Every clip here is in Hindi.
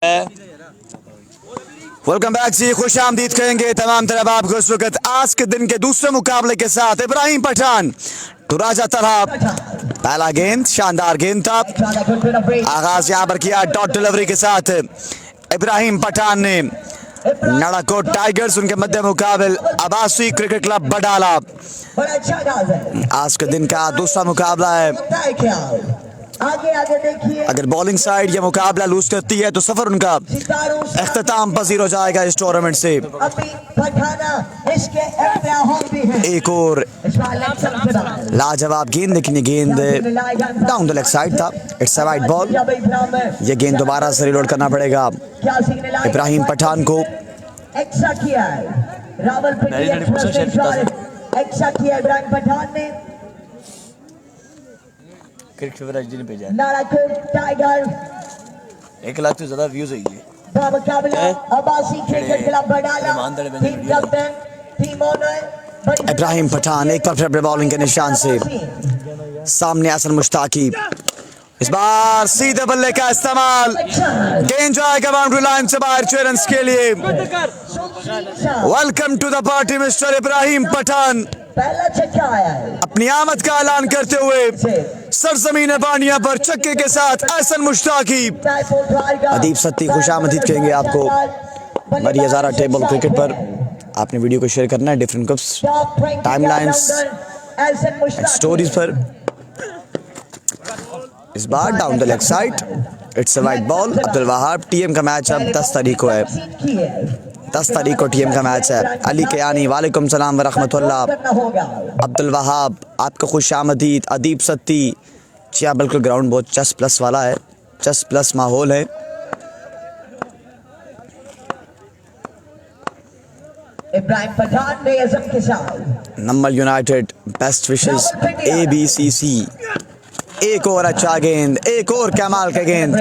वेलकम बैक जी, खुश आमदीद कहेंगे तमाम तरह आपको इस वक्त आज के दिन के दूसरे मुकाबले के साथ। इब्राहिम पठान तो राजा तलहा, पहला गेंद शानदार गेंद था, आगाज यहाँ पर किया डॉट डिलीवरी के साथ इब्राहिम पठान ने। नड़ाकोट टाइगर्स उनके मध्य मुकाबल आबासी क्रिकेट क्लब बडाला। आज के दिन का दूसरा मुकाबला है। अगर बॉलिंग साइड ये मुकाबला लूज करती है तो सफर उनका इख्तिताम पजीर हो जाएगा इस टूर्नामेंट से। एक और लाजवाब गेंद, लेकिन ये गेंद डाउन द लेग साइड था। It's a wide ball. ये गेंद दोबारा से रिलोड करना पड़ेगा इब्राहिम पठान को। इब्राहिम पठान ने नारायणपुर टाइगर 1 लाख से ज्यादा व्यूज है ये मुकाबला Abbasi cricket club Badala. Team captain, team owner Ibrahim Pathan एक बार फिर बॉलिंग के निशान से सामने हसन मुश्ताकी। इस बार सीधे बल्ले का इस्तेमाल, गेंद जाएगा बाउंड्री लाइन से बाहर 6 रन के लिए। Welcome to the party mister Ibrahim Pathan. पहला छक्का आया है। अपनी आमद का ऐलान करते हुए सरजमीन बानिया पर छक्के के साथ हसन मुश्ताकी। अदीब सत्ती खुशामदीद कहेंगे आपको मरी हजारा टेबल क्रिकेट पर। आपने वीडियो को शेयर करना है डिफरेंट कप्स, टाइमलाइंस, स्टोरीज पर। इस बार down the leg side, it's a wide ball. Abdul Wahab. TM का मैच अब 10 तारीख को है। 10 तारीख को टीएम का मैच है। अली कयानी वालेकुम सलाम व रहमतुल्लाह। अब्दुल वहाब आपको खुशामदीद। अदीब सत्ती जी हाँ, बिल्कुल ग्राउंड बहुत चस प्लस वाला है, चस प्लस माहौल है। इब्राहिम पठान ने अज़म के साथ number United best wishes ABCC। एक और अच्छा गेंद, एक और कमाल का गेंद,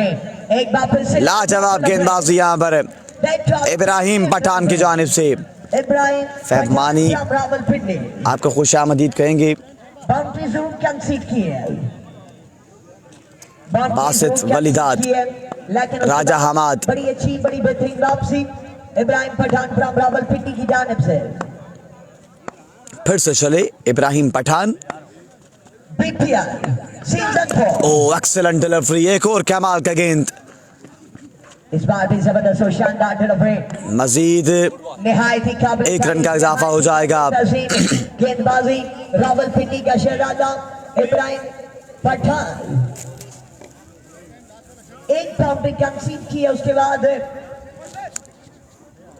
लाजवाब गेंदबाजी यहाँ पर इब्राहिम पठान की जानिब से। फैब मानी आपको खुशामदीद कहेंगे। बासित वलीदाद, राजा हमाद। बड़ी अच्छी बड़ी बेहतरीन वापसी इब्राहिम पठान फ्रॉम रावलपिंडी की जानिब से। फिर से चले इब्राहिम पठान। ओ एक्सीलेंट डिलीवरी, एक और कमाल का गेंद। इस बार भी जबरदस्त और शानदार डिलीवरी। मजीद एक रन का इजाफा हो जाएगा। गेंदबाजी रावलपिंडी का शहजादा इब्राहिम पठान। एक बाउंड्री कंसीड की है, उसके बाद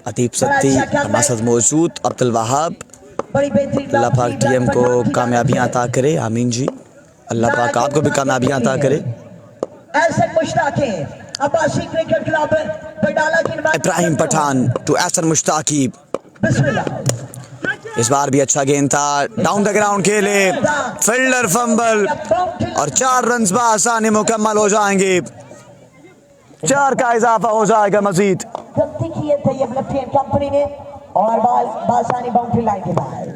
अदीब सत्ती, मसद मौजूद, अब्दुल वहाब। अल्लाह पाक टीएम को कामयाबियां अता करे, आमीन जी। अल्लाह पाक आपको भी कामयाबियां अता करे। इब्राहिम पठान टू हसन मुश्ताकी। इस बार भी अच्छा गेंद था, डाउन द ग्राउंड खेले, फील्डर फंबल और 4 रन आसानी मुकम्मल हो जाएंगे। 4 का इजाफा हो जाएगा मजीद। गलती की है तैयब लेफ्टियन कंपनी ने और बाल बासानी बाउंड्री लाइन के बाहर।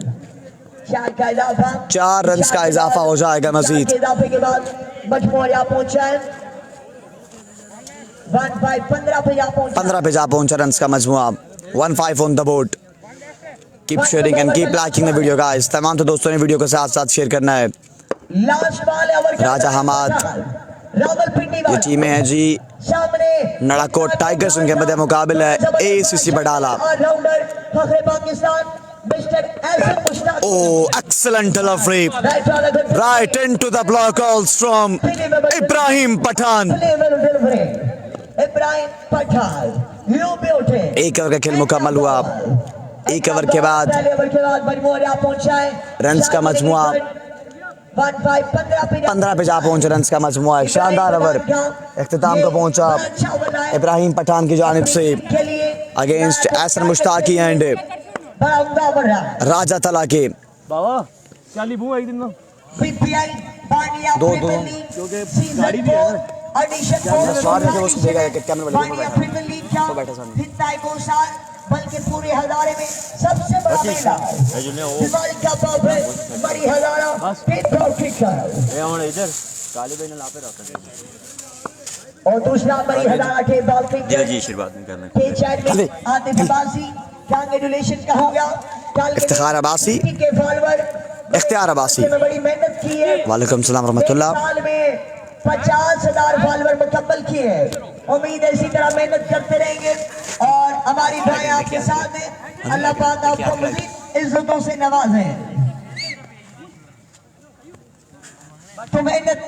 4 रन का इजाफा हो जाएगा मजीद। इजाफे के बाद मजमूआ पहुंचा है 15 पे जा पहुंचा रन का मजमुआ। 15 on the board. Keep sharing and keep liking the video guys. तमाम तो दोस्तों ने वीडियो को साथ साथ शेयर करना है। राजा हमाद ये टीमें हैं जी। नड़ाकोट टाइगर्स उनके मध्य मुकाबला है ACC Badala. Oh, excellent delivery, right into the block holes from Ibrahim Pathan. एक ओवर का खेल मुकम्मल हुआ। एक ओवर के बाद रन्स का मजमुआ 15 पे जा पहुंचे। रन्स का मजमुआ है। शानदार ओवर इख्तिताम को पहुंचा इब्राहिम पठान की जानिब से अगेंस्ट हसन मुश्ताकी एंड राजा तला के। दो गाड़ी भी है ना, बल्कि पूरे हजारे में सबसे बड़ा मेला दिवाली का पर्व है। बड़ी हजारा इधर काली भाई ने लापे रखा। और दूसरा मरी हजारा के बॉल क्रिकेट जी आशीर्वाद में करना के चैट में आतिफ अब्बासी कांग्रेचुलेशन का होगा इफ्तिखार अब्बासी, के फॉलोअर इख्तियार अब्बासी, बड़ी मेहनत की है। वालेकुम सलाम रहमतुल्लाह। साल में 50,000 फॉलोअर मुकम्मल किए हैं। उम्मीद है इसी तरह मेहनत करते रहेंगे और हमारी भाई आपके साथ हैं। अल्लाह पाक आपको मज़ीद इज्जतों से नवाजे। तो मेहनत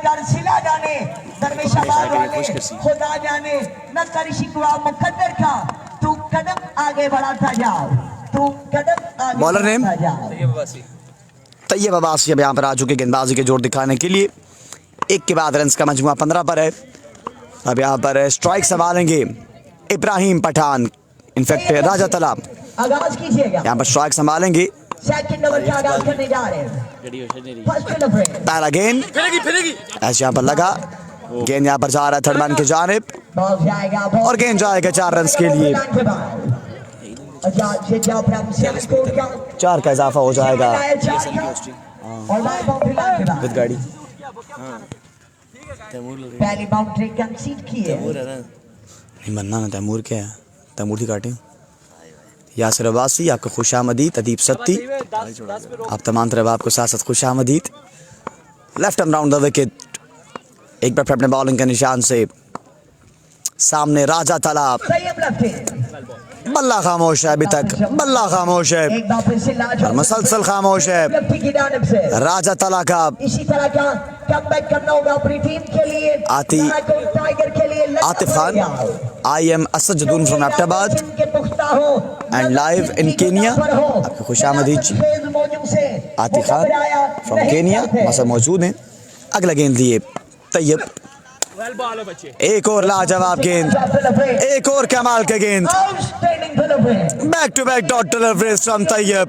कर सिला जाने दरवेशाबाद वाले खुदा जाने न कर शिकवा मुकद्दर का, तू कदम आगे बढ़ाता जाओ, तू कदम आगे बॉलर नेम? बढ़ाता जाओ। तैयब अब्बासी अब यहाँ पर आ चुके गेंदबाजी के जोर दिखाने के लिए। एक के बाद रन्स का मजमुआ 15 पर है। अब यहाँ पर स्ट्राइक संभालेंगे इब्राहिम पठान, इनफैक्ट राजा तालाब आगाज कीजिएगा। यहाँ पर स्ट्राइक संभालेंगे। सेकंड ओवर का आगाज करने जा रहे हैं। फर्स्ट ओवर पहला गेंद ऐसे यहाँ पर लगा, गेंद यहाँ पर जा रहा है थर्ड मैन की जानिब बॉल जाएगा और गेंद जाएगा 4 रन्स के लिए। 4 का इजाफा हो जाएगा विद गाड़ी। पहली बाउंड्री कंसीड की है। नहीं बनना ना, तैमूर क्या है, तैमूर ही काटे। यासिर अब्बासी आपको खुशामदीद, अदीब सत्ती आप तमाम तरह आपको साथ साथ खुशामदीद। Left and round the wicket, एक बार फिर अपने बॉलिंग के निशान से सामने राजा तालाब। बल्ला खामोश है, अभी तक बल्ला खामोश है और मुसलसल खामोश है। राजा तालाब इसी तरह का कमबैक करना होगा अपनी टीम के लिए। टाइगर के लिए Atif Khan, I am Asad Jadoon from Abbottabad and live in Kenya. आपको खुशामदीद जी। आतिफ खान फ्रॉम केनिया मौसम मौजूद हैं। अगला गेंद लिए तैयब, एक और लाजवाब गेंद, एक और कमाल का गेंद। Back to back dot deliveries from Tayyab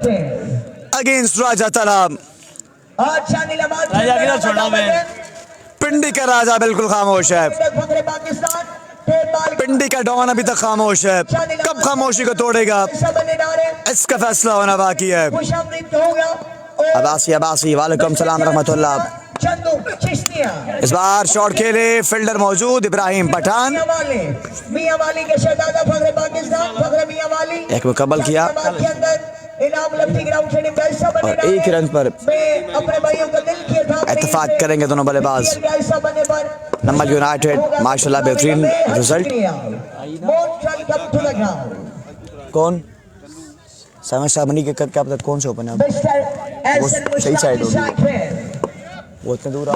against Raja Talab. Pindi का राजा बिल्कुल खामोश है, पिंडी का डॉन अभी तक खामोश है। कब खामोशी को तोड़ेगा इसका फैसला होना बाकी है। अब्बासी वालेकुम सलाम रहमतुल्लाह। इस बार शॉट खेले, फील्डर मौजूद इब्राहिम पठान, एक मुकम्मल किया और एक रन पर इत्तेफाक करेंगे दोनों बल्लेबाज। नंबर यूनाइटेड माशाल्लाह बेहतरीन रिजल्ट। कौन समस्या बनी के क्या पता कौन से ओपन है, वो सही साइड होगी, वो इतने दूर आ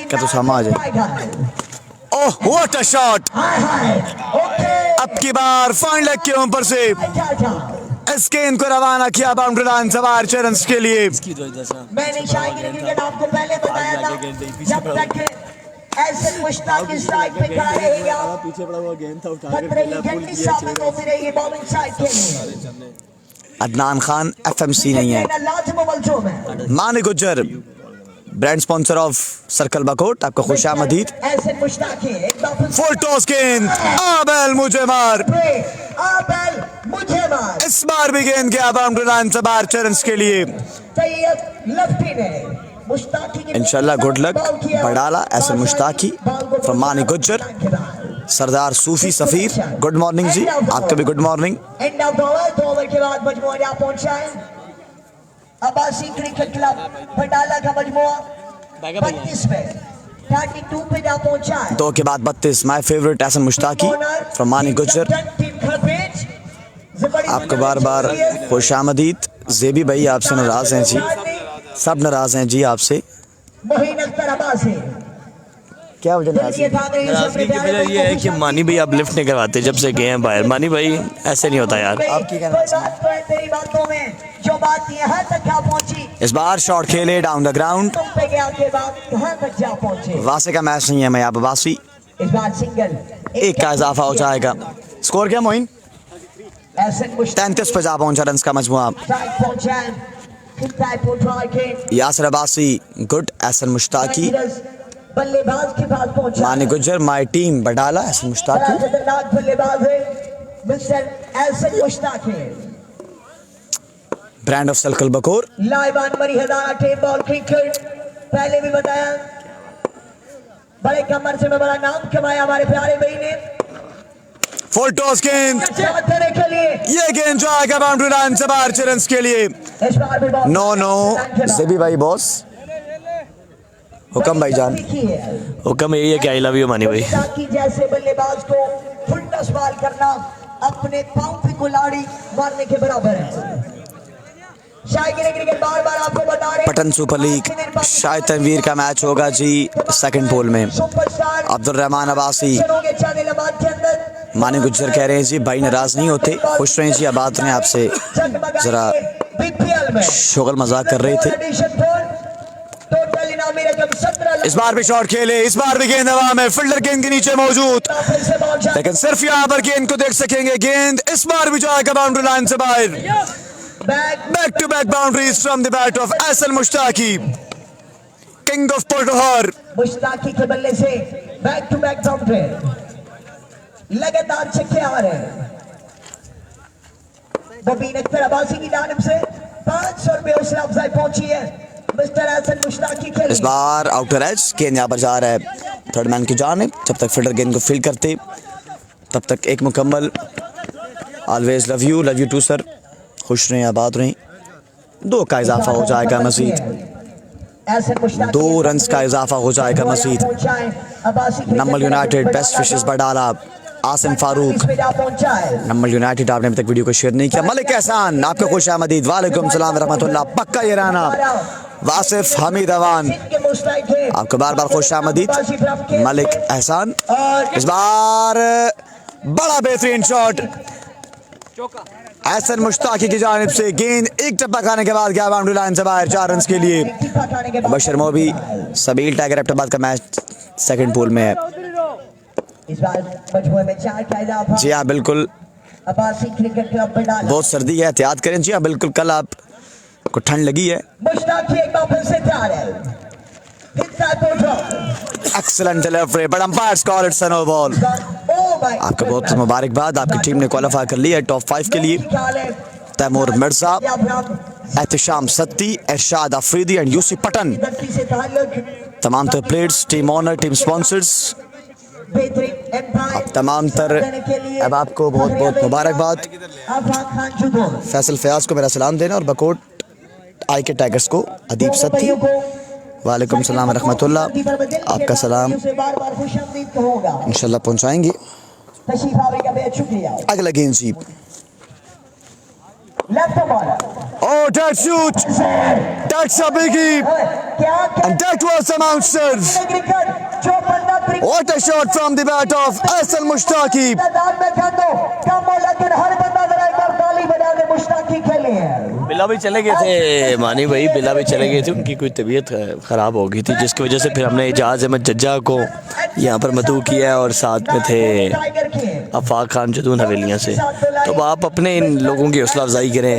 क्या तो सामा जाए। ओह व्हाट अ शॉट, अब की बार फाइन लेग के ऊपर से इस गेंद को रवाना किया बाउंड्री लाइन सवार 6 रन्स के लिए। मैंने शायद आपको पहले बताया था, जब तक ऐसे मुश्ताक इस साइड पे खड़ा रहेगा, पीछे पड़ा हुआ गेंद था, उठा के घंटी साबित होती रहेगी बॉलिंग साइड के लिए। अदनान खान एफएमसी नहीं है। मानी Gujjar brand sponsor of circle Bakot, आपको खुशामदीद। फुल टॉस गेंद, आबेल मुझे मार, इस बार भी गेंद गया बाउंड्री लाइन से बाहर 6 रन्स के लिए। इंशाल्लाह गुड लक बड़ाला ऐसे मुश्ताकी फ्रॉम मानी गुज्जर। सरदार सूफी सफीर गुड मॉर्निंग जी, आपको भी good morning. End of 2 over के बाद मजमुआ यहाँ पहुंचा है। अब्बासी क्रिकेट क्लब बटाला का मजमुआ 32 पे 32 पे जा पहुंचा है। 2 के बाद 32 माय फेवरेट ऐसा मुश्ताकी फ्रॉम मानी गुज्जर। आपको बार बार खुशामदीद। जेबी भाई आपसे नाराज हैं जी, सब नाराज हैं जी आपसे। क्या वजह नाराजगी की वजह ये है कि मानी भाई आप लिफ्ट नहीं करवाते जब से गए हैं बाहर। मानी भाई ऐसे नहीं होता यार। इस बार शॉट खेले डाउन द ग्राउंड, वासे का मैच नहीं है। मैं अब्बासी, एक का इजाफा हो जाएगा। स्कोर क्या मोइन? 33 पे जा पहुंचा रन्स का मजमुआ। यासिर अब्बासी गुड, एहसन मुश्ताकी, बल्लेबाज के पास पहुंचा। Mani Gujjar my team Badala, Ehsan Mushtaqi. बल्लेबाज है Mister Ehsan Mushtaqi, brand of circle बकोर। Live on Murree Hazara tape ball cricket पहले भी बताया, बड़े कम अरसे में बड़ा नाम कमाया हमारे प्यारे भाई ने। फुल टॉस गेंद, देने के लिए ये गेंद जाएगा बाउंड्री लाइन से बाहर 6 रन के लिए। इस बार भी बॉल 9-9 ज़ेबी भाई बॉस। हुक्म भाईजान। हुक्म यही है कि आई लव यू मानी भाई। ताकि जैसे बल्लेबाज को फुल सवाल करना अपने पांव पे कुल्हाड़ी मारने के बराबर है। शायद क्रिकेट बार-बार आपको बता रहे पटन सुपर लीग शायद तनवीर का मैच होगा जी सेकंड पोल में। सुपरस्टार अब्दुल रहमान अब्बासी, के चैनल के अंदर मानी गुज्जर कह रहे हैं जी भाई नाराज नहीं होते, खुश रहे जी। अब बात रहे आपसे जरा बीपीएल में शुगल मजाक कर रहे थे। टोटल इनामी रकम 17 इस बार भी शॉट खेले, इस बार भी गेंद हवा में, फील्डर गेंद के नीचे मौजूद, लेकिन सिर्फ यहाँ पर गेंद को देख सकेंगे। गेंद इस बार भी जाएगा बाउंड्री लाइन से बाहर। Back to back boundaries from the bat of Ehsan Mushtaqi, king of Pothohar. Mushtaqi के बल्ले से बैक टू बैक बाउंड्री, लगातार छक्के आ रहे हैं। मुबीन अख्तर अब्बासी की जानिब से 500 रुपये हौसला अफजाई पहुंची है मिस्टर एहसन मुश्ताकी के लिए। इस बार आउटर एज गेंद यहाँ पर जा रहा है थर्ड मैन की जानिब। जब तक फील्डर गेंद को फील्ड करते तब तक एक मुकम्मल always love you too sir. खुश रहें, आबाद रहें। 2 का इजाफा हो जाएगा मजीद, 2 रन का इजाफा हो जाएगा मजीद। नंबल United best wishes Badala, Asim Farooq. नंबल यूनाइटेड आपने अभी तक वीडियो को शेयर नहीं किया। मलिक एहसान आपका खुश आमदीद, वालेकुम सलाम रहमतुल्लाह। पक्का ये राना वासिफ हमीद अवान आपको बार बार खुश आमदीद। मलिक एहसान इस बार बड़ा बेहतरीन शॉट एहसन मुश्ताकी की जानिब से। गेंद एक टप्पा खाने के बाद गया बाउंड्री लाइन से बाहर 4 रन के लिए। बशर मोबी सबील टाइगर एबटाबाद का मैच सेकंड पूल में है। इस बार मजमूए में 4 का इजाफा। जी हाँ बिल्कुल, अब्बासी क्रिकेट क्लब बडाला। बहुत सर्दी है, एहतियात करें। जी हाँ बिल्कुल, कल आपको ठंड लगी है। मुश्ताकी एक बार फिर से तैयार है। Excellent delivery but umpire's call it's a no ball. आपका बहुत मुबारकबाद, आपकी टीम ने क्वालिफाई कर लिया है टॉप 5 के लिए। तैमूर मिर्जा, एहतिशाम सत्ती, इरशाद अफरीदी एंड यूसी पटन, तमाम तर players, team owner, team sponsors, तमाम तर अब आपको बहुत बहुत मुबारकबाद। फैसल फयाज को मेरा सलाम देना और बकोट आई के टाइगर्स को अदीब सत्ती वालेकुम सलाम रहमतुल्लाह। आपका सलाम इंशाल्लाह पहुंचाएंगे। अगला गेंद जी, oh that shoot, that's a biggie and that was a monster. What a shot from the bat of Ahsan Mushtaki. बिला भी चले गए थे मानी भाई, बिला भी चले गए थे, उनकी कोई तबीयत ख़राब हो गई थी जिसकी वजह से फिर हमने एजाज अहमद जज्जा को यहाँ पर मदऊ किया और साथ में थे अफाक खान जदून हवेलियाँ से। तो आप अपने इन लोगों की हौसला अफजाई करें।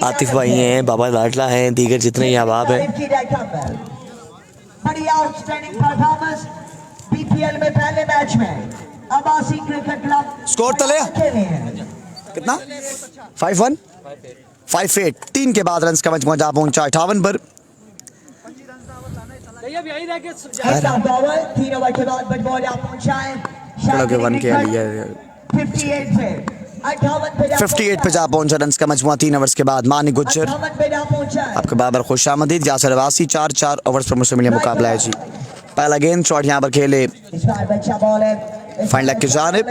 आतिफ भाई हैं, बाबा लाडला हैं, दीगर जितने यहाँ बाब हैं। में पहले मैच में अब्बासी क्रिकेट क्लब स्कोर तले कितना 5-1 5-8 3 के बाद रन्स का मजमूआ जा पहुंचा 58 पर। 3 ओवर के बाद बजबॉल आ पहुंचा है 58 पे जा पहुंचा रन्स का मजमूआ 3 ओवर्स के बाद। मानी गुज्जर आपका बाबर खुश आमदीद। यासर अब्बासी 4 ओवर्स पर मुश्तमिल मुकाबला है जी। पहला गेंद शॉट यहाँ पर खेले फाइन लेग की जानिब।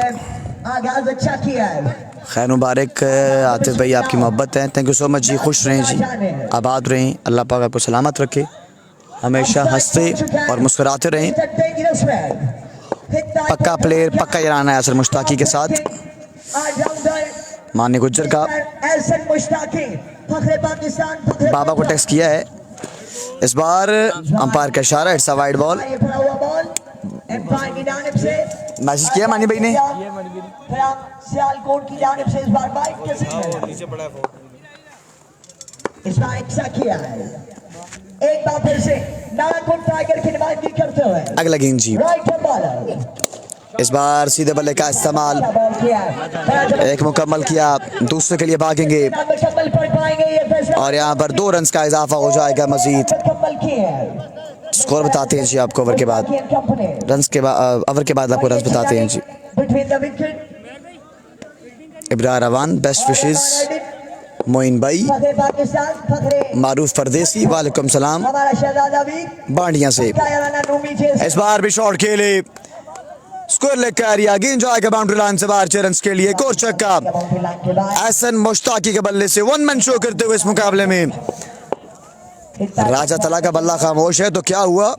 खैर मुबारक आतिफ भाई, आपकी मोहब्बत है। थैंक यू सो मच जी। खुश रहें जी, आबाद रहें, अल्लाह पाक आपको सलामत रखे, हमेशा हंसते और मुस्कुराते रहें। पक्का प्लेयर, पक्का ईरान है यासर मुश्ताकी के साथ। मानी गुज्जर का बाबा को टेक्स्ट किया है। इस बार अंपायर का इशारा, it's a wide ball. Message किया मानी भाई ने। सियालकोट की जानिब से इस बार बाइक के इस बार एक्सा किया है। एक बार फिर से नारायणपुर टाइगर की नुमाइंदगी करते हुए अगला गेंद जी। राइट बॉलर इस बार सीधे बल्ले का इस्तेमाल, एक मुकम्मल किया, दूसरे के लिए भागेंगे और यहाँ पर 2 रन का इजाफा हो जाएगा मजीद। स्कोर बताते हैं जी आपको ओवर के बाद, रन्स के बाद, ओवर के बाद आपको रन्स बताते हैं जी। इब्रार अवान, बेस्ट विशेस, मोइन भाई, मारूफ परदेसी, वालेकुम सलाम बांडिया से। इस बार भी शॉट खेले, स्कोर लेकर या गेंद जाएगा बाउंड्री लाइन से बाहर 6 रन के लिए। एक और छक्का एहसन मुश्ताकी के बल्ले से 1 मैन शो करते हुए इस मुकाबले में। राजा तला का बल्ला खामोश है तो क्या हुआ,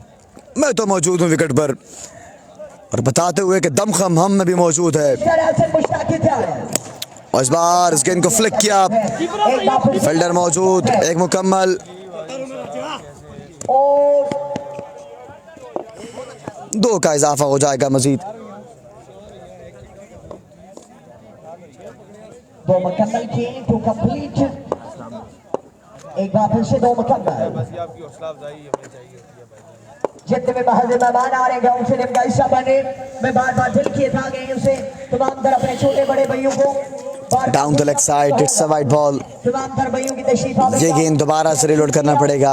मैं तो मौजूद हूँ विकेट पर, और बताते हुए कि दमखम हम में भी मौजूद है। और इस बार इस गेंद को फ्लिक किया, फील्डर मौजूद, एक मुकम्मल 2 का इजाफा हो जाएगा मजीद। 2 मुकम्मल की टू कंप्लीट, एक बार फिर से 2 मुकम्मल। जितने में बाहर मेहमान आ रहे गाँव से निम्न हिस्सा बने, मैं बार दिल किए था गए उसे तमाम तरह अपने छोटे बड़े भाइयों को down the leg side, it's a wide ball. तमाम तरह भाइयों की तशरीफ ये गेंद दोबारा से रिलोड करना पड़ेगा।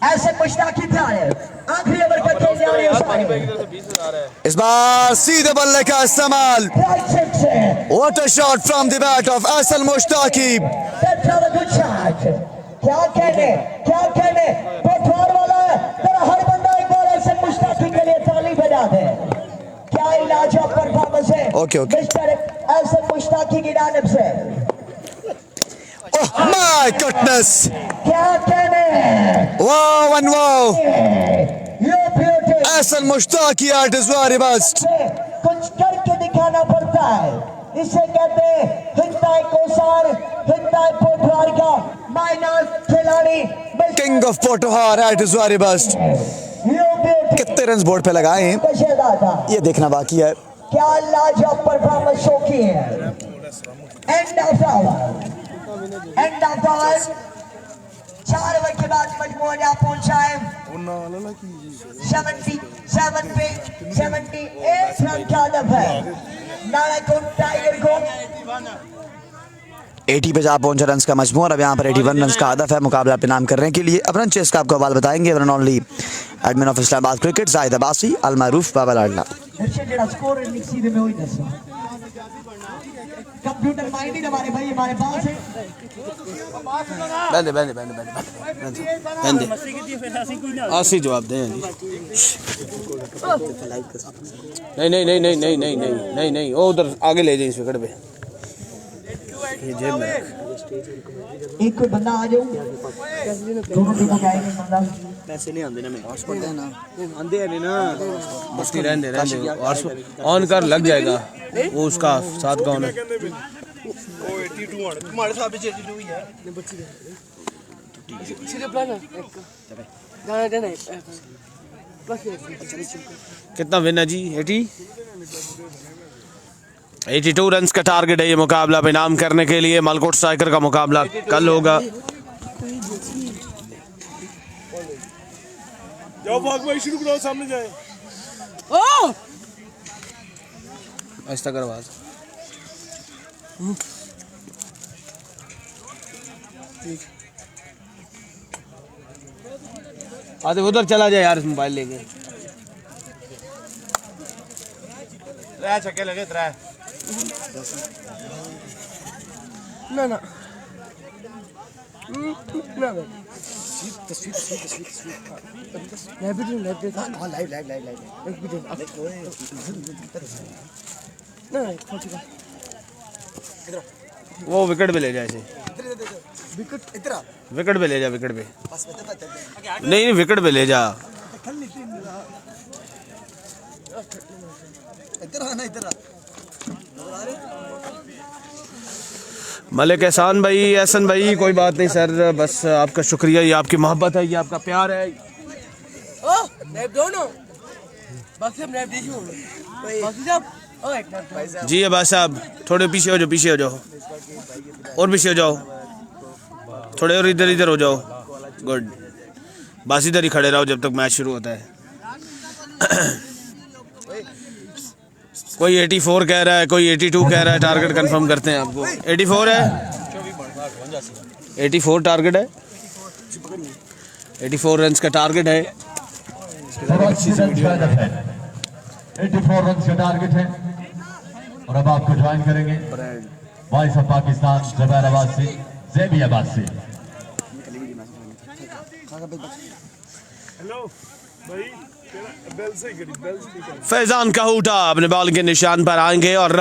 ऐसे मुश्ताकी आखिरी ओवर का खेल जा रहे हैं। इस बार सीधे बल्ले का इस्तेमाल, what a shot from the bat of Ehsan Mushtaqi. क्या कहने पठवार वाला तेरा हर बंदा एक बार ऐसे मुश्ताकी के लिए ताली बजा दे। क्या इलाजवाब परफॉर्मेंस है मिस्टर ऐसे मुश्ताकी की जानिब से। ओह माय गुडनेस, क्या कहने, वाओ एंड वाओ, ये beauty Ehsan Mushtaqi at his very best. कुछ करके दिखाना पड़ता है, इसे कहते हैं हिंदाई कोसार, हिंदाई पोठवार का माइनर खिलाड़ी, king of Pothwar eight his very best. कितने रन बोर्ड पे लगाए हैं ये देखना बाकी है। क्या लाजवाब परफॉर्मेंस शो की है। एंड ऑफ ओवर 4 ओवर के बाद मजमूआ ने पहुंचा है 77 पे 78 रन का हदफ है। नारायण टाइगर को 80 पे जा पहुंचा रन का मजमू, और अब यहाँ पर 81 रन का हदफ है मुकाबला पे नाम करने के लिए। अब रन चेस का आपको हवाला बताएंगे one only admin of Islamabad cricket Zahid Abbasi, अल मारूफ बाबा लाडला। कंप्यूटर माइंडेड हमारे भाई हमारे पास है। आसी जवाब दें नहीं वो उधर आगे ले जाए इस विकेट पे। ये जेब में एक कोई बंदा आ जाओ, दोनों टीमों के आएंगे बंदा। पैसे नहीं आंदे ना, मैं हॉटस्पॉट है ना, आंदे नहीं ना, बस नहीं रहने हॉटस्पॉट ऑन कर लग जाएगा। वो उसका साथ कौन है? वो 82 ആണ് तुम्हारे साथ भी 82 ही है। कितना विन है जी? 82 रन का टारगेट है ये मुकाबला पे नाम करने के लिए। मलकोट स्ट्राइकर का मुकाबला कल होगा। जाओ भाग भाई शुरू करो, सामने जाए। ऐसा कर आवाज आते उधर चला जाए यार, मोबाइल लेके। त्रै छक्के लगे, त्रै ना ना वो विकेट पे ले जाए इसे, विकेट पे ले जा, विकेट पे नहीं विकेट पे ले जा। मलिक एहसान भाई, एहसन भाई, कोई बात नहीं सर, बस आपका शुक्रिया, ये आपकी मोहब्बत है, ये आपका प्यार है। जी अब्बास साहब थोड़े पीछे हो जाओ, पीछे हो जाओ और पीछे हो जाओ, थोड़े और इधर इधर हो जाओ। गुड, बस इधर ही खड़े रहो जब तक मैच शुरू होता है। कोई 84 कह रहा है, कोई 82 कह रहा है। टारगेट कंफर्म करते हैं आपको। 84 है, 84 टारगेट है, 84 रन्स का टारगेट है। 84 रन का टारगेट है। और अब आपको ज्वाइन करेंगे वॉइस ऑफ पाकिस्तान जबैराबाद से, जैबियाबाद से। फैजान कहूटा अपने बॉल के निशान पर आएंगे और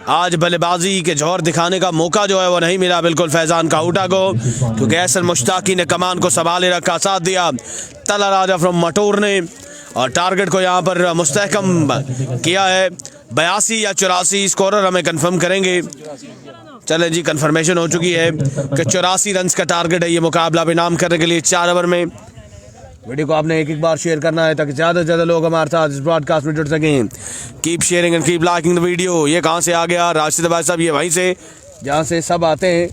आज बल्लेबाजी के जौहर दिखाने का मौका जो है वो नहीं मिला बिल्कुल फैजान कहूटा को, क्योंकि एहसन मुश्ताकी ने कमान को संभाले रखा, साथ दिया तला राजा फ्रॉम मटोर ने और टारगेट को यहाँ पर मुस्तहकम किया है। 82 या 84 स्कोरर हमें कंफर्म करेंगे। चलें जी, कंफर्मेशन हो चुकी है कि 84 रन्स का टारगेट है ये मुकाबला इनाम करने के लिए 4 ओवर में। वीडियो को आपने एक बार शेयर करना है ताकि ज़्यादा से ज़्यादा लोग हमारे साथ इस ब्रॉडकास्ट में जुड़ सकें। Keep sharing and keep liking the video. ये कहाँ से आ गया? राशिद भाई साहब, ये वहीं से जहाँ से सब आते हैं।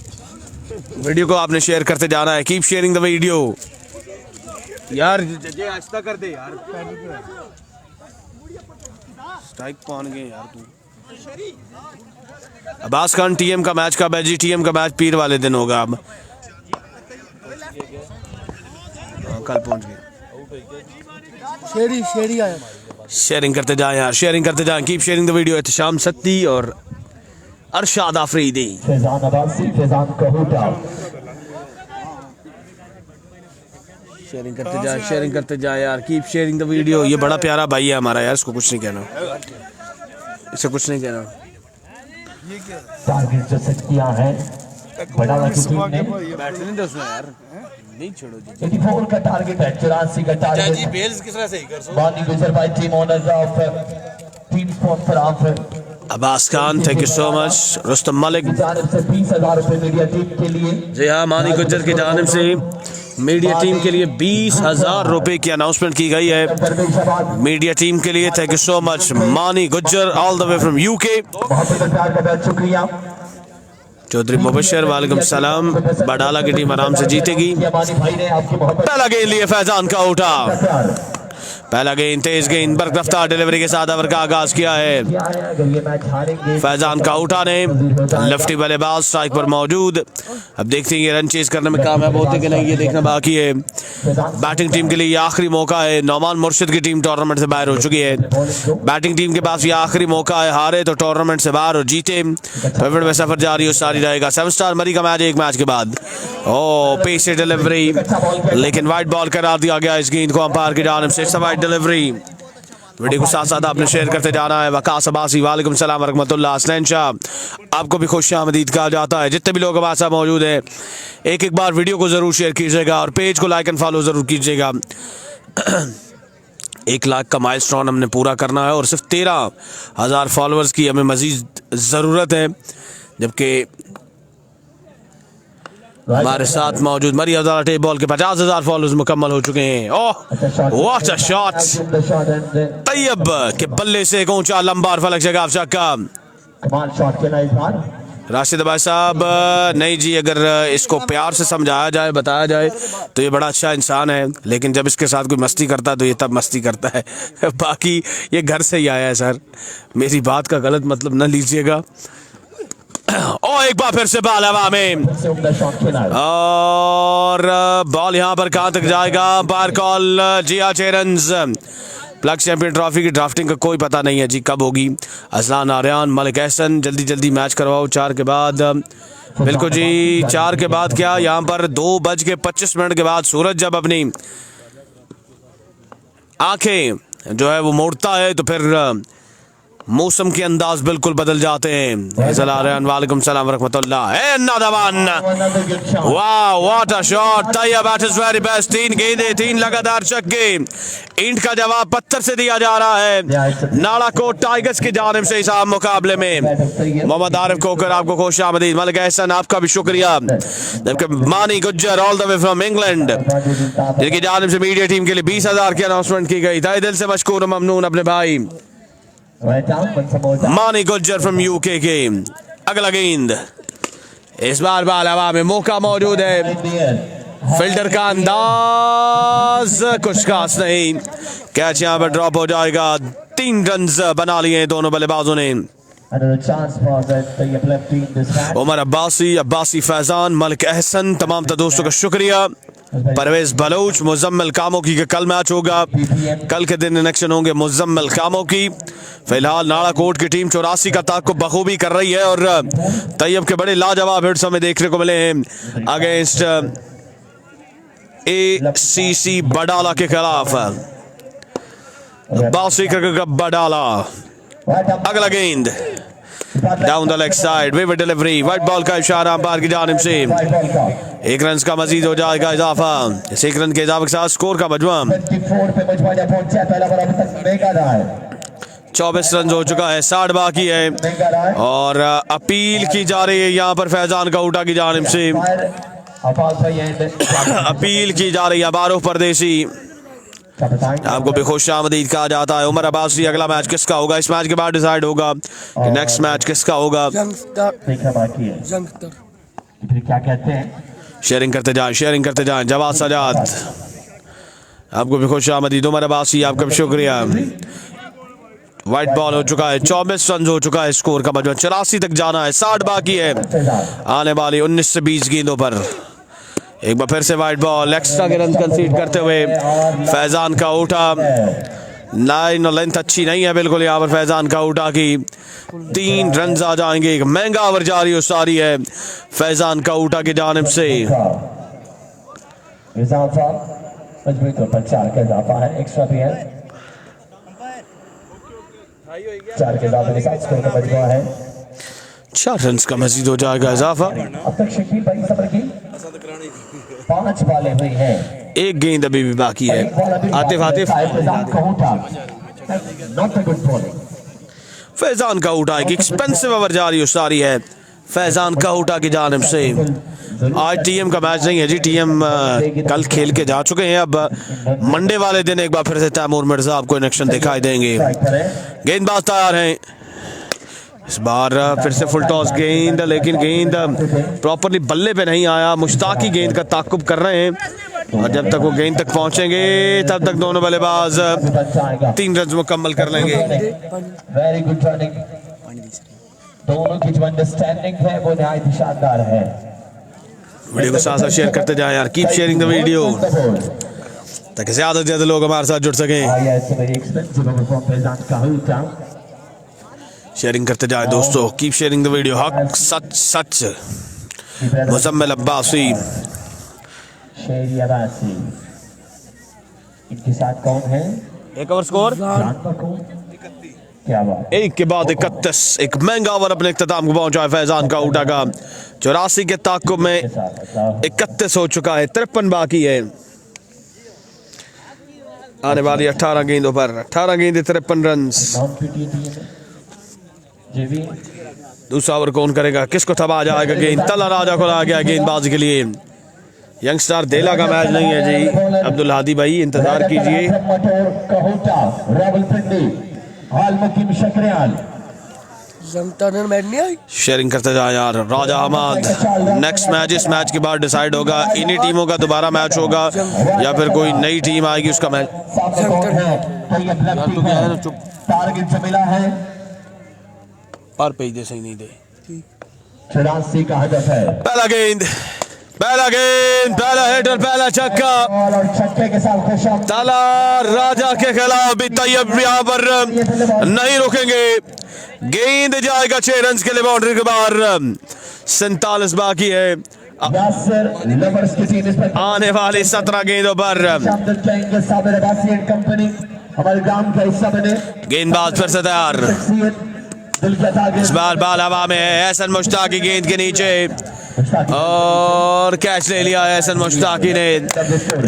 वीडियो को आपने शेयर करते जाना है। Keep sharing the video. यार जजे आहिस्ता कर दे यार, स्ट्राइक पहुंच गए यार तू। अब्बास खान टीएम का मैच कब है जी? टीएम का मैच पीर वाले दिन होगा। अब कल पहुंच गए। शेयरिंग करते जाएं यार, शेयरिंग करते जाएं। Keep sharing the video. Ehtesham Satti और अरशाद आफरीदी। फैजान अब्बासी, फैजान कहूटा। शेयरिंग करते जाएं, शेयरिंग करते जाएं यार। Keep sharing the video. ये बड़ा प्यारा भाई है हमारा यार, इसको कुछ नहीं कहना, इसे कुछ नहीं कहना। टारगेट जो सेट किया है बड़ा टीम ने, बैठने दो उसमें यार, नहीं छोड़ो जी। 84 का टारगेट है, 84 का टारगेट जी बेल्स किस तरह से कर सो मानी गुजर भाई team owner of team sponsor of Abbas Khan, thank you so much. Rustam Malik जानिब से 20,000 रुपए मीडिया टीम के लिए। जी हाँ, मानी गुज्जर की जानिब से मीडिया टीम के लिए 20,000 रुपए की अनाउंसमेंट की गई है मीडिया टीम के लिए। थैंक यू सो मच मानी Gujjar, all the way from UK. शुक्रिया चौधरी मुबशर, वालेकुम सलाम। बडाला की टीम आराम से जीतेगी। पहला गेंद लिए फैजान का उठा, पहला गेंद तेज गेंद बर्क रफ्तार डिलीवरी के साथ ओवर का आगाज किया है फैजान काउटा ने। लेफ्टी बल्लेबाज स्ट्राइक पर मौजूद। अब देखते हैं ये रन चेज करने में कामयाब होते कि नहीं, ये देखना बाकी है। बैटिंग टीम के लिए ये आखिरी मौका है। नौमान मुर्शिद की टीम टूर्नामेंट से बाहर हो चुकी है। बैटिंग टीम के पास ये आखिरी मौका है, हारे तो टूर्नामेंट से बाहर और जीते पिवट में सफर जारी और सारी रहेगा। 7 स्टार मरी का मैच एक मैच के बाद। ओ पेस से डिलीवरी, लेकिन वाइड बॉल करार दिया गया इस गेंद को अंपायर की जानिब से। Wide delivery. वीडियो को साथ साथ आपने शेयर करते जाना है। वकास अब्बासी, वालेकुम सलाम रहमतुल्लाह। हसनैन शाह, आपको भी खुशामदीद कहा जाता है। जितने भी लोग हमारे साथ मौजूद हैं, एक बार वीडियो को ज़रूर शेयर कीजिएगा और पेज को लाइक एंड फॉलो ज़रूर कीजिएगा। 1 लाख का माइलस्टोन हमने पूरा करना है और सिर्फ 13,000 फॉलोअर्स की हमें मजीद ज़रूरत है, जबकि हमारे साथ मौजूद मरी अब्दुल्ला टेप बॉल के 50,000 फॉलोअर्स मुकम्मल हो चुके हैं। Oh what a shot! Tayyab के बल्ले से एक ऊंचा लंबा और फलक जगह छक्का। कमाल शॉट खेला इस बार राशिद भाई साहब। नहीं जी, अगर इसको प्यार से समझाया जाए, बताया जाए तो ये बड़ा अच्छा इंसान है, लेकिन जब इसके साथ कोई मस्ती करता है तो ये तब मस्ती करता है। बाकी ये घर से ही आया है सर, मेरी बात का गलत मतलब न लीजिएगा। और एक बार फिर से बॉल हवा में और बॉल यहाँ पर कहाँ तक जाएगा? बार कॉल जिया चेरन्स। प्लग चैंपियन ट्रॉफी की ड्राफ्टिंग का कोई पता नहीं है जी कब होगी। असलान आर्यान, मलिक एहसन, जल्दी जल्दी मैच करवाओ 4 के बाद। बिल्कुल जी, 4 के बाद क्या, यहाँ पर 2:25 के बाद सूरज जब अपनी आंखें जो है वो मोड़ता है तो फिर मौसम के अंदाज बिल्कुल बदल जाते हैं। वालेकुम सलाम रहमतुल्लाह। वाह what a shot! Tayyab at his very best. 3 गेंदें, 3 लगातार छक्के। ईंट का जवाब पत्थर से दिया जा रहा है नालाकोट टाइगर्स की जानिब से इस मुकाबले में। मोहम्मद आरिफ कोकर, आपको खुशामदीद। मलिक एहसन, आपका भी शुक्रिया। जबकि मानी Gujjar, all the way from England, जिनकी जानिब से मीडिया टीम के लिए 20,000 की अनाउंसमेंट की गई। तहे दिल से मशकूर ममनून अपने भाई मानी गुज्जर फ्रॉम यूके के। अगला गेंद, इस बार बाल हवा में, मौका मौजूद है। फिल्डर का अंदाज कुछ खास नहीं, कैच यहाँ पर ड्रॉप हो जाएगा। 3 रन बना लिए दोनों बल्लेबाजों ने। Another chance for the Tayyip left team this time. Umar Abbasi Faizan, Malik Ahsan, तमाम दोस्तों का शुक्रिया। परवेज बलोच, मुजम्मिल कामोकी का कल मैच होगा, कल के दिन इलेक्शन होंगे मुजम्मिल कामोकी। फिलहाल नाड़ा कोट की टीम 84 का ताक़ुब बखूबी कर रही है और तैयब के बड़े लाजवाब हिट्स हमें देखने को मिले हैं अगेंस्ट ACC बडाला के खिलाफ। अब्बासी का बडाला, अगला गेंद down the leg side, vivid delivery, white ball का इशारा अंपायर की जानिब से। 1 रन का मजीद हो जाएगा इजाफा। इस 1 रन के इजाफे के साथ स्कोर का मजमू 24 रन हो चुका है, 60 बाकी है और अपील की जा रही है यहाँ पर फैजान काउटा की जानिब से। अपील की जा रही है बारूफ परदेसी, आपको भी खुश आमदीद कहा जाता है। उमर अब्बासी, अगला मैच किसका होगा? इस मैच के बाद डिसाइड होगा कि नेक्स्ट मैच किसका होगा। फिर क्या कहते हैं? शेयरिंग करते जाएं। जवाद सजाद, आपको भी खुश आमदीद। उमर अब्बासी, आपका भी शुक्रिया। वाइट बॉल हो चुका है, 24 रन हो चुका है, स्कोर का मजमू 84 तक जाना है, 60 बाकी है आने वाली 19 से 20 गेंदों पर। एक बार फिर से वाइट बॉल, एक्स्ट्रा के रन कंसीड करते हुए फैजान का उठा। लाइन और लेंथ अच्छी नहीं है बिल्कुल यहाँ पर फैजान का उठा की। 3 रन आ जाएंगे, एक महंगा ओवर जारी हो सारी है फैजान का उठा की जानिब से। मजबूरी तौर पर 4 का इजाफा है, एक्स्ट्रा भी है। 4 के इजाफे के साथ स्कोर का मजमू है 4 रन का मजीद हो जाएगा इजाफा। अब तक शकील भाई सफर की 5 बॉलें हुई हैं, 1 गेंद अभी भी बाकी है। Atif not a good bowling. Faizan का उठा एक एक्सपेंसिव ओवर जारी हो सारी है फैजान का उठा की जानिब से। आज टीएम का मैच नहीं है जी, टीएम कल खेल के जा चुके हैं। अब मंडे वाले दिन एक बार फिर से तैमूर मिर्जा आपको इन एक्शन दिखाई देंगे। गेंदबाज तैयार हैं, इस बार फिर से फुल टॉस गेंद, लेकिन गेंद प्रॉपरली बल्ले पे नहीं आया। मुश्ताकी गेंद का ताकुब कर रहे हैं और जब तक वो गेंद तक पहुंचेंगे तब तक दोनों बल्लेबाज 3 रन मुकम्मल कर लेंगे। वेरी गुड रनिंग, दोनों की जो अंडरस्टैंडिंग है वो निहायत ही शानदार है। वीडियो को साथ साथ शेयर करते जाएं यार, कीप शेयरिंग द वीडियो ताकि ज्यादा से ज्यादा लोग हमारे साथ जुड़ सकें। शेयरिंग करते जाए दोस्तों, कीप शेयरिंग द वीडियो। हक सच सच मुजम्मिल अब्बासी, शेरी अब्बासी, इनके साथ कौन है? एक ओवर स्कोर क्या बात, 1 के बाद 31। एक महंगा ओवर अपने इख्तिताम को पहुंचा है फैजान का उठा का। 84 के ताकुब में 31 हो चुका है, 53 बाकी है आने वाली 18 गेंदों पर। 18 गेंद 53 रन। दूसरा ओवर कौन करेगा, किसको थमा जाएगा गेंद? तला राजा को ला गया गेंदबाजी के लिए। यंगस्टर देला का मैच नहीं है जी अब्दुल हादी भाई, इंतजार कीजिए। शेयरिंग करते जाए यार। राजा अहमद, नेक्स्ट मैच इस मैच के बाद डिसाइड होगा। इन्हीं टीमों का दोबारा मैच होगा या फिर कोई नई टीम आएगी उसका मैच। पर पेज दे सही नहीं दे। 84 का हदफ है। पहला गेंद, पहला हिटर, पहला छक्का और छक्के के साथ खुशाम ताला राजा के खिलाफ भी तैयब यहाँ पर नहीं रुकेंगे। गेंद जाएगा 6 रन के लिए बाउंड्री के बाहर। 47 बाकी है आने वाली 17 गेंदों पर। गेंदबाज फिर से तैयार, इस बार बाल हवा में है। एहसन मुश्ताकी गेंद के नीचे और कैच ले लिया है एहसन मुश्ताकी ने।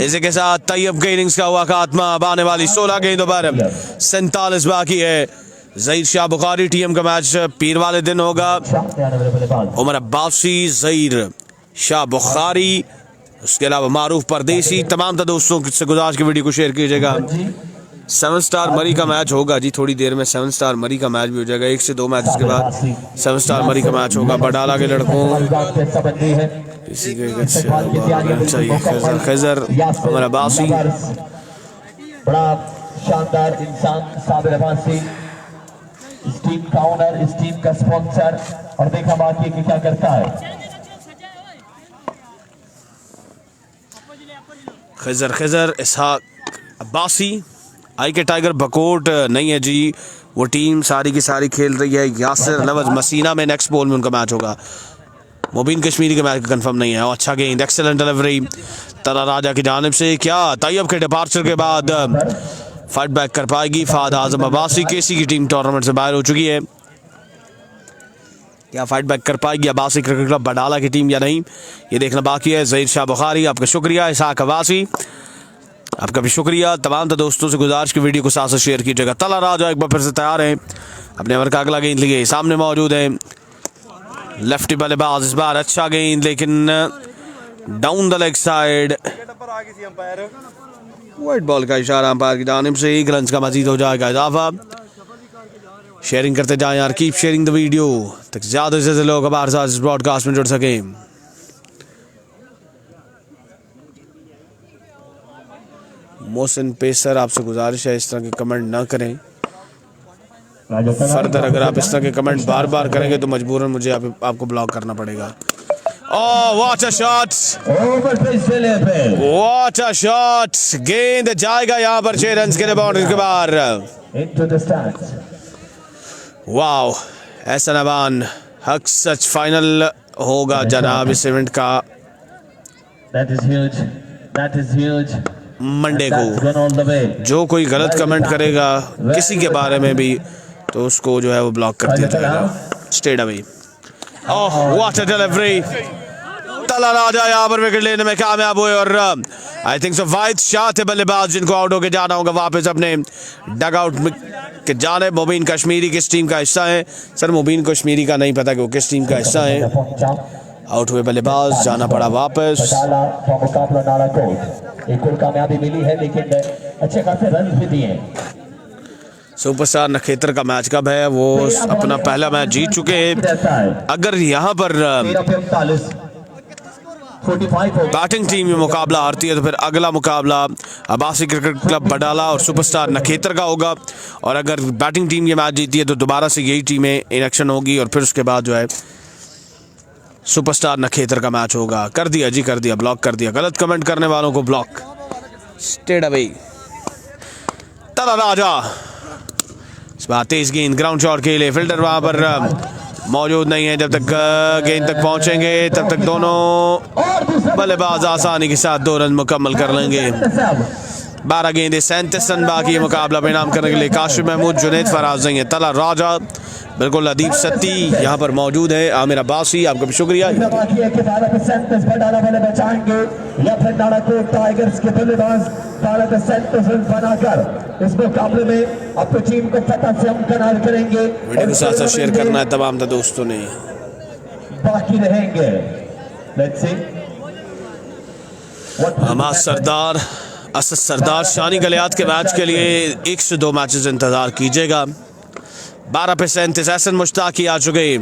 इसी के साथ तैयब के इनिंग्स का हुआ खात्मा। अब आने वाली 16 गेंदों पर 47 बाकी है। ज़हीर शाह बुखारी टीम का मैच पीर वाले दिन होगा। उमर अब्बासी, ज़हीर शाह बुखारी, उसके अलावा मारूफ परदेसी। तमाम दोस्तों से गुजारिश की वीडियो को शेयर कीजिएगा। 7 स्टार मरी का मैच होगा जी थोड़ी देर में। 7 स्टार मरी का मैच भी हो जाएगा। 1 से 2 मैच के बाद 7 स्टार मरी का मैच होगा। बडाला के लड़कों इसी के चाहिए खजर उमर अब्बासी। बड़ा शानदार इंसान साबिर अब्बासी, इस टीम का ओनर, इस टीम का स्पॉन्सर, और देखा बाकी कि क्या करता है। खिजर इसहाक अब्बासी। आई के टाइगर बकोट नहीं है जी, वो टीम सारी की सारी खेल रही है। यासिर लवज मसीना में नेक्स्ट बॉल में उनका मैच होगा। मुबीन कश्मीरी के मैच कंफर्म नहीं है। और अच्छा गेंद, एक्सेलेंट डिलीवरी तला राजा की जानिब से। क्या तैयब के डिपार्चर के बाद फाइट बैक कर पाएगी फाद आजम अब्बासी। केसी की टीम टूर्नामेंट से बाहर हो चुकी है। क्या फाइट बैक कर पाएगी अब्बासी क्रिकेट क्लब बडाला की टीम या नहीं, ये देखना बाकी है। ज़हीर शाह बुखारी आपका शुक्रिया। इसहाक अब्बासी आपका भी शुक्रिया। तमाम दोस्तों से गुजारिश की वीडियो को साथ साथ शेयर कीजिएगा। तला राजा एक बार फिर से तैयार हैं अपने ओवर का अगला गेंद लिए, सामने मौजूद है लेफ्टी बल्लेबाज। इस बार अच्छा गेंद लेकिन down the leg side, white ball का इशारा अंपायर की जानिब से। 1 रन का मजीद हो जाएगा इजाफा। शेयरिंग करते जाएं यार, कीप शेयरिंग द वीडियो तक ज्यादा से ज्यादा लोग हमारे साथ इस ब्रॉडकास्ट में जुड़ सके। मोहसिन पेसर आपसे गुजारिश है इस तरह के कमेंट ना करें फर्दर। अगर आप इस तरह के कमेंट बार बार करेंगे तो मजबूरन मुझे आपको ब्लॉक करना पड़ेगा। ओह what a shot, what a shot. गेंद जाएगा यहाँ पर 6 रन के लिए बाउंड्री के बाहर। वाओ ऐसा नवान हक सच फाइनल होगा जनाब इस इवेंट का मंडे को। जो कोई गलत कमेंट करेगा किसी के बारे में भी तो उसको जो है वो ब्लॉक कर दिया जाएगा straight away. Oh what a delivery. तला राजा यहाँ पर विकेट लेने में कामयाब हुए और आई थिंक सो वाहिद शाह थे बल्लेबाज जिनको आउट होकर जाना होगा वापस अपने डग आउट में के जाने। मुबीन कश्मीरी किस टीम का हिस्सा है? सर मुबीन कश्मीरी का नहीं पता कि वो किस टीम का हिस्सा है। आउट हुए बल्लेबाज जाना पड़ा वापस। कामयाबी मिली है लेकिन अच्छे खासे रन भी दिए। सुपरस्टार नखेत्र का मैच कब है? वो अपना पहला मैच जीत चुके हैं। अगर यहाँ पर बैटिंग टीम में मुकाबला हारती है तो फिर अगला मुकाबला अब्बासी क्रिकेट क्लब बडाला और सुपरस्टार नखेत्र का होगा। और अगर बैटिंग टीम ये मैच जीती है तो दोबारा से यही टीमें इन एक्शन होगी और फिर उसके बाद जो है सुपरस्टार नखेत्र का मैच होगा। कर दिया जी, कर दिया, ब्लॉक कर दिया। गलत कमेंट करने वालों को ब्लॉक स्ट्रेट अवे। तला राजा इस बार तेज गेंद ग्राउंड शॉट के लिए, फील्डर वहां पर मौजूद नहीं है। जब तक गेंद तक पहुंचेंगे तब तक दोनों बल्लेबाज आसानी के साथ 2 रन मुकम्मल कर लेंगे। 12 गेंदें 37 रन बाकी मुकाबला बेनाम करने के लिए काशिफ महमूद, जुनैद फराज नहीं है। तला राजा बिल्कुल अदीब सत्ती यहाँ पर मौजूद है। आमिर अब्बासी आपका भी शुक्रिया। इस मुकाबले में अपनी टीम को फतह से हमकनार करेंगे। वीडियो को साथ साथ शेयर करना है तमाम दोस्तों ने। बाकी रहेंगे हमाद सरदार, असद सरदार शानी गलियात के मैच के लिए 1 से 2 मैचेस इंतजार कीजिएगा। 12 पे 37 एहसन मुश्ताकी आ चुके।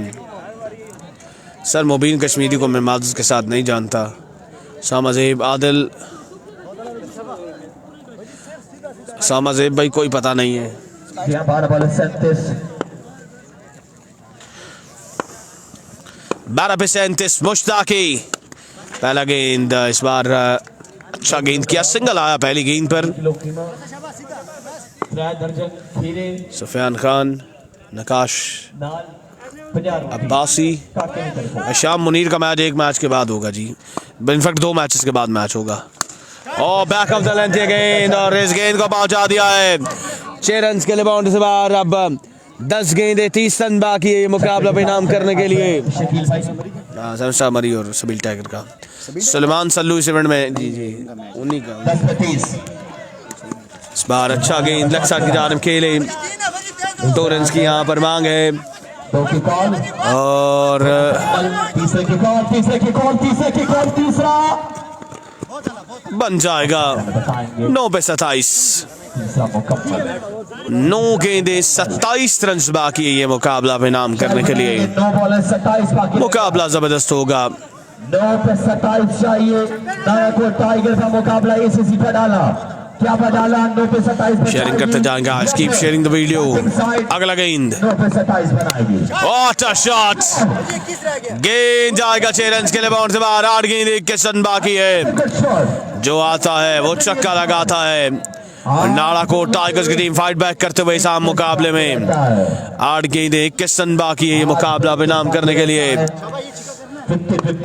सर मुबीन कश्मीरी को मैं माजुद के साथ नहीं जानता। सामा ज़ेब आदिल, सामा ज़ेब भाई कोई पता नहीं है। 12 पे 37 मुश्ताकी। पहला गेंद इस बार अच्छा गेंद किया, सिंगल आया पहली गेंद पर। सुफियान खान, नकाश अब्बासी। शाम मुनीर का मैच 1 मैच के बाद होगा जी, इनफैक्ट 2 मैचेस के बाद मैच होगा। और बैक ऑफ द लेंथ ये गेंद और इस गेंद को पहुंचा दिया है 6 रन के लिए बाउंड्री से बाहर। अब 10 गेंदें 30 रन बाकी है मुकाबला बेनाम करने के लिए। शाह मरी और सबील टाइगर का सलमान सल्लू इस इवेंट में जी जी उन्हीं का। इस बार अच्छा गेंद लेग साइड की जानिब खेले, 2 रन की यहाँ पर मांग है। और तीसरा बन जाएगा 9 पे 27। 9 गेंदें 27 रन बाकी है ये मुकाबला बेनाम करने के लिए। मुकाबला जबरदस्त होगा। 9 पे 27 चाहिए। नायक टाइगर का मुकाबला एसीसी बडाला क्या बडाला 9 पे 27 शेयरिंग करते जाएंगे आज, कीप शेयरिंग द वीडियो। अगला गेंद 9 पे 27 बनाएगी। व्हाट अ शॉट, गेंद जाएगा 6 रन के लिए बाउंड से बाहर। 8 गेंद 21 रन बाकी है, गुड शॉट। जो आता है वो छक्का लगाता है। नालाकोट टाइगर्स की टीम फाइट बैक करते हुए इस आम मुकाबले में। 8 गेंदें 21 रन बाकी है ये मुकाबला बेनाम करने के लिए।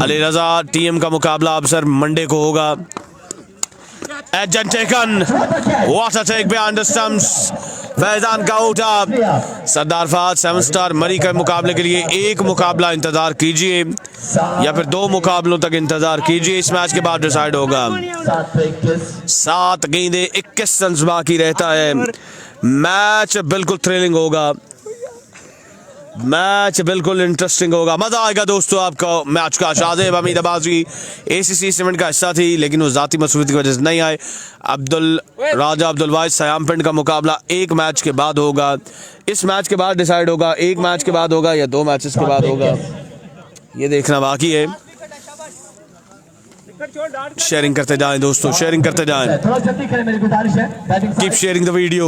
अली रजा टीम का मुकाबला अब सर मंडे को होगा। Edge and taken, what a take behind the stumps, Faizan का उठा। सरदार फहद 7 स्टार मरी के मुकाबले के लिए एक मुकाबला इंतजार कीजिए या फिर 2 मुकाबलों तक इंतजार कीजिए, इस मैच के बाद डिसाइड होगा। 7 गेंदें 21 रन बाकी रहता है। मैच बिल्कुल थ्रिलिंग होगा, मैच बिल्कुल इंटरेस्टिंग होगा, मजा आएगा दोस्तों आपका मैच का। शाहजेब हमीद अब्बासी ACC सीमेंट का हिस्सा थी लेकिन वो जाती मसरूफियत की वजह से नहीं आए। राजा अब्दुल वाहिद सयाम पिंड का मुकाबला एक मैच के बाद होगा, इस मैच के बाद डिसाइड होगा। एक मैच के बाद होगा या 2 मैचेस के बाद होगा, ये देखना बाकी है। शेयरिंग करते जाएं दोस्तों, शेयरिंग करते जाएं, थोड़ा जल्दी करें मेरी गुजारिश है। Batting keep sharing the video.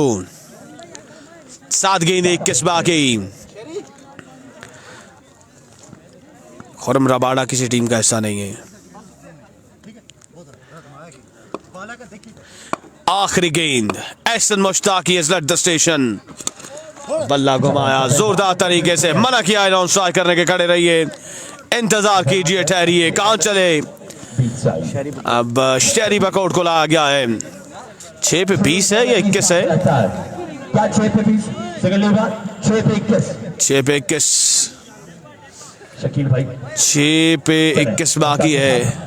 7 गेंदें 21 बाकी। खुरम रबाड़ा किसी टीम का हिस्सा नहीं है। आखिरी गेंद, Ehsan Mushtaqi has left the station. बल्ला घुमाया जोरदार तरीके से, मना किया नॉन स्ट्राइक करने के, खड़े रहिए, इंतजार कीजिए, ठहरिए, कहां चले। अब शेरी बकआउट को लाया गया है। 6 पे 20 है या 21 है? क्या 6 पे 20? सेकंड बार 6 पे 21। 6 पे 21, शकील भाई 6 पे 21 बाकी है।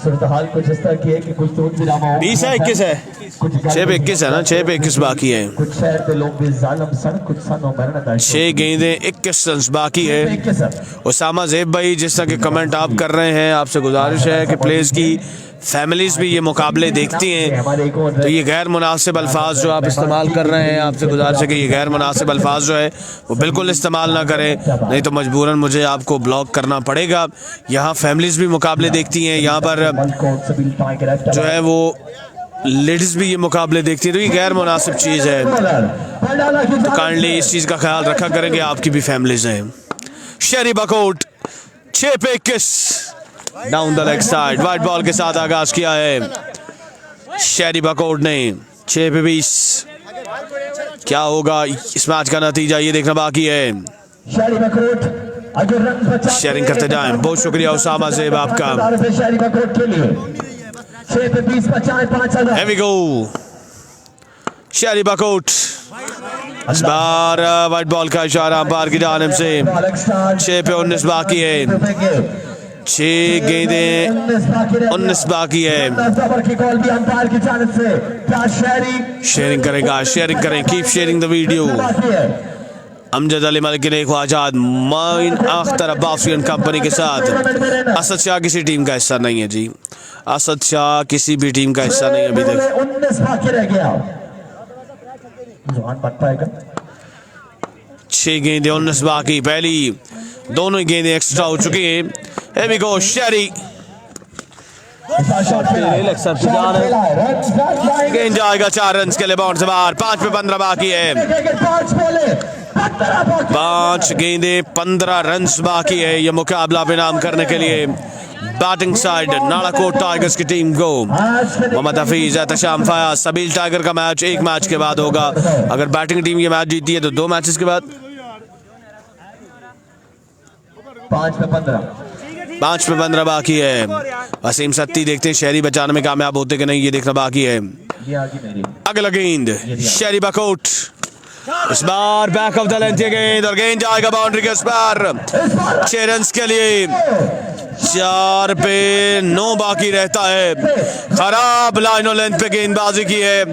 सूरत हाल कुछ इस तरह की है कि कुछ तो भी रामा हो 20 है 21 है? 6 पे 21 है ना, 6 पे 21 बाकी है। कुछ शहर के लोग भी जालिम सन, कुछ सनों मरना 6 गेंदें 21 रन बाकी है। उसामा ज़ेब भाई, जिस तरह के कमेंट आप कर रहे हैं, आपसे गुजारिश है कि प्लेयर्स की फैमिलीज भी ये मुकाबले देखती हैं, तो ये गैर मुनासिब अल्फाज जो आप इस्तेमाल कर रहे हैं, आपसे गुजारिश है कि ये गैर मुनासिब अल्फाज जो है वो बिल्कुल इस्तेमाल ना करें, नहीं तो मजबूरन मुझे आपको ब्लॉक करना पड़ेगा। यहाँ फैमिलीज भी मुकाबले देखती हैं, यहाँ पर जो है वो लेडीज भी ये मुकाबले देखती है, तो ये गैर मुनासिब चीज़ है, तो काइंडली इस चीज़ का ख्याल रखा करेंगे, आपकी भी फैमिलीज हैं। शेरी बकआउट 6 पे 21 down the leg side, white ball के साथ आगाज किया है शेरी बकआउट ने। 6 पे 20, क्या होगा इस मैच का नतीजा, ये देखना बाकी है। शेयरिंग करते जाएं, बहुत शुक्रिया उसामा ज़ेब आपका। Here we go, शेरी बकआउट। इस बार वाइट बॉल का इशारा अंपायर की जानिब से। 6 पे 19 बाकी है, 6 गेंदें 19 बाकी है। शेयरिंग करेगा, शेयरिंग करें, keep sharing the video. Amjad Ali Malik ने आजाद माइन अख्तर अब्बासी एंड कंपनी के साथ। असद शाह किसी टीम का हिस्सा नहीं है जी, असद शाह किसी भी टीम का हिस्सा नहीं अभी तक। 19 बाकी रह गया, 6 गेंदें 19 बाकी, पहली दोनों ही गेंदें एक्स्ट्रा हो चुकी हैं। Here we go, शेरी गेंद जाएगा 4 रन के लिए बाउंड से बाहर। 5 पे 15 बाकी है, 5 गेंदें 15 रन बाकी है ये मुकाबला बेनाम करने के लिए। बैटिंग साइड नालाकोट टाइगर्स की टीम को मोहम्मद हफीज, एहतशाम फयाज, सबील टाइगर का मैच एक मैच के बाद होगा। अगर बैटिंग टीम ये मैच जीती है तो 2 मैचेस के बाद। 5 पे 15 बाकी है। वसीम सत्ती देखते हैं शेरी बचाने में कामयाब होते कि नहीं, ये देखना बाकी है। अगला गेंद शेरी बकआउट, इस बार बैक ऑफ द लेंथ ये गेंद, और गेंद जाएगा बाउंड्री के उस पार। 6 रन के लिए, 4 पे 9 बाकी रहता है। खराब लाइन और लेंथ पे गेंदबाजी की है,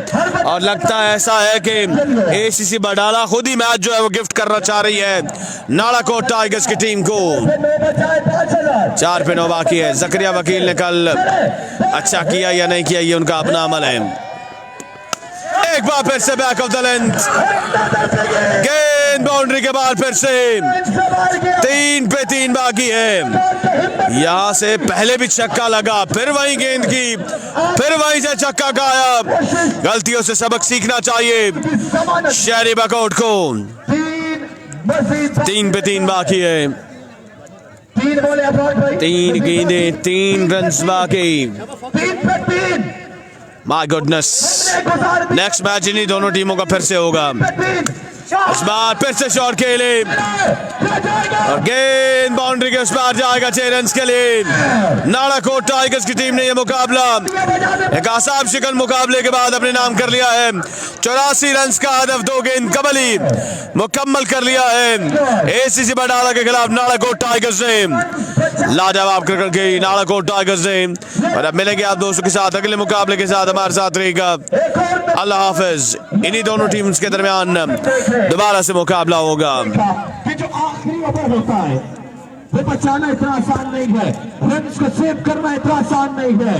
और लगता है ऐसा है कि ACC बडाला खुद ही मैच जो है वो गिफ्ट करना चाह रही है नालाकोट टाइगर्स की टीम को। 4 पे 9 बाकी है। जकरिया वकील ने कल अच्छा किया या नहीं किया, ये उनका अपना अमल है। एक बार फिर से बैक ऑफ द लेंथ, गेंद बाउंड्री के बाद फिर से 3 पे 3 बाकी है। यहाँ से पहले भी छक्का लगा, फिर वही गेंद की, फिर वहीं से छक्का गायब। गलतियों से सबक सीखना चाहिए शहरी बकौट को। 3 पे 3 बाकी है, 3 गेंदें 3 रन बाकी। माय गुडनेस, नेक्स्ट मैच इन्हीं दोनों टीमों का फिर से होगा। इस बार फिर से शॉट खेले और गेंद बाउंड्री के उस पार जाएगा 6 रन के लिए। नालाकोट टाइगर्स की टीम ने यह मुकाबला एक आसाब शिकन मुकाबले के बाद अपने नाम कर लिया है। 84 रन का हदफ 2 गेंद कबली मुकम्मल कर लिया है एसीसी बडाला के खिलाफ नालाकोट टाइगर्स ने। लाजवाब क्रिकेट खेली नालाकोट टाइगर्स ने। और अब मिलेंगे आप दोस्तों के साथ अगले मुकाबले के साथ। हमारे साथ रहेगा। अल्लाह हाफिज। इन्हीं दोनों टीम्स के दरमियान दोबारा से मुकाबला होगा। कि जो आखिरी ओवर होता है वो बचाना इतना आसान नहीं है, रन को सेव करना इतना आसान नहीं है।